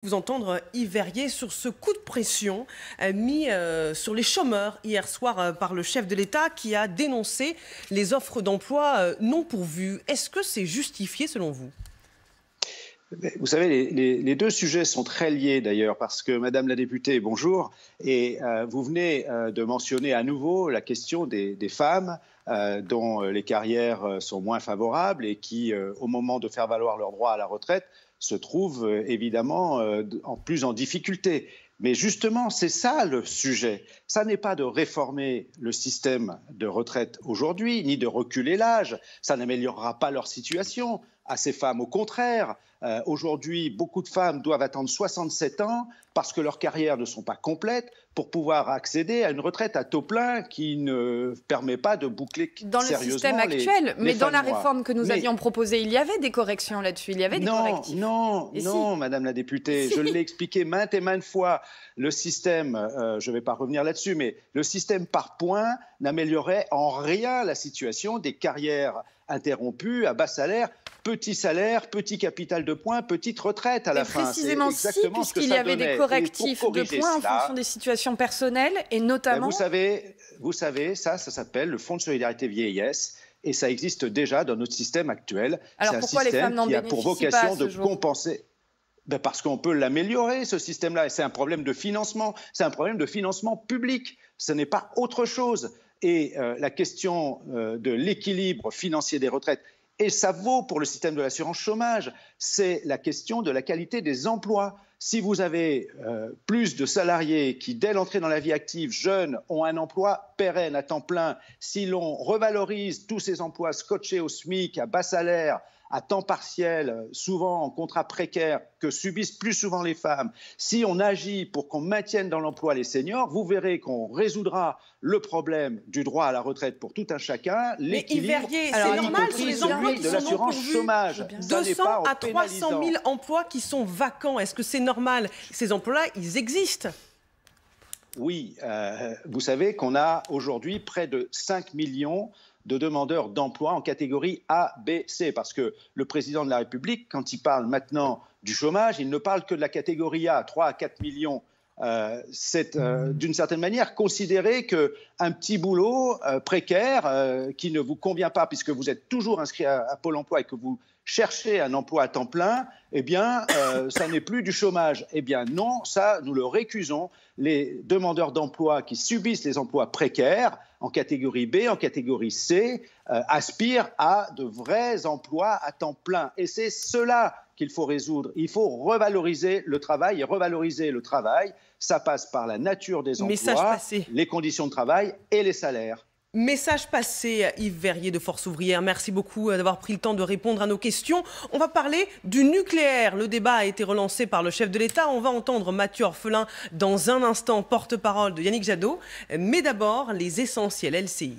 Vous entendre Yves Verrier sur ce coup de pression mis sur les chômeurs hier soir par le chef de l'État qui a dénoncé les offres d'emploi non pourvues. Est-ce que c'est justifié selon vous? Vous savez, les deux sujets sont très liés d'ailleurs parce que Madame la députée, bonjour, et vous venez de mentionner à nouveau la question des femmes dont les carrières sont moins favorables et qui, au moment de faire valoir leur droit à la retraite, se trouvent évidemment plus en difficulté. Mais justement, c'est ça le sujet. Ça n'est pas de réformer le système de retraite aujourd'hui, ni de reculer l'âge. Ça n'améliorera pas leur situation. À ces femmes, au contraire, aujourd'hui, beaucoup de femmes doivent attendre 67 ans parce que leurs carrières ne sont pas complètes pour pouvoir accéder à une retraite à taux plein qui ne permet pas de boucler dans sérieusement le système actuel. Mais dans la réforme que nous avions proposée, il y avait des corrections là-dessus, il y avait des correctifs. Non, Madame la députée, je l'ai expliqué maintes et maintes fois. Le système, je ne vais pas revenir là-dessus, mais le système par points n'améliorait en rien la situation des carrières interrompues à bas salaire. Petit salaire, petit capital de points, petite retraite à la fin. Précisément si, puisqu'il y avait des correctifs de points en fonction des situations personnelles et notamment... Vous savez, ça s'appelle le Fonds de solidarité vieillesse et ça existe déjà dans notre système actuel. Alors pourquoi les femmes n'en bénéficient pas à ce jour ? Compenser. Parce qu'on peut l'améliorer, ce système-là. Et c'est un problème de financement. C'est un problème de financement public. Ce n'est pas autre chose. Et la question de l'équilibre financier des retraites, et ça vaut pour le système de l'assurance chômage, c'est la question de la qualité des emplois. Si vous avez plus de salariés qui, dès l'entrée dans la vie active, jeunes, ont un emploi pérenne à temps plein, si l'on revalorise tous ces emplois scotchés au SMIC, à bas salaire, à temps partiel, souvent en contrat précaire, que subissent plus souvent les femmes, si on agit pour qu'on maintienne dans l'emploi les seniors, vous verrez qu'on résoudra le problème du droit à la retraite pour tout un chacun. Mais Yves Verrier, c'est normal sur les emplois qui sont non pourvus. 200 à 300 000 emplois qui sont vacants. Est-ce que c'est normal? Ces emplois-là, ils existent. Oui, vous savez qu'on a aujourd'hui près de 5 millions de demandeurs d'emploi en catégorie A, B, C. Parce que le président de la République, quand il parle maintenant du chômage, il ne parle que de la catégorie A, 3 à 4 millions. C'est d'une certaine manière considérer qu'un petit boulot précaire qui ne vous convient pas puisque vous êtes toujours inscrit à Pôle emploi et que vous cherchez un emploi à temps plein, eh bien, ça n'est plus du chômage. Eh bien non, ça, nous le récusons. Les demandeurs d'emploi qui subissent les emplois précaires en catégorie B, en catégorie C, aspirent à de vrais emplois à temps plein. Et c'est cela qu'il faut résoudre. Il faut revaloriser le travail. Et revaloriser le travail, ça passe par la nature des emplois, les conditions de travail et les salaires. Message passé, Yves Verrier de Force ouvrière. Merci beaucoup d'avoir pris le temps de répondre à nos questions. On va parler du nucléaire. Le débat a été relancé par le chef de l'État. On va entendre Mathieu Orphelin dans un instant, porte-parole de Yannick Jadot. Mais d'abord, les essentiels LCI.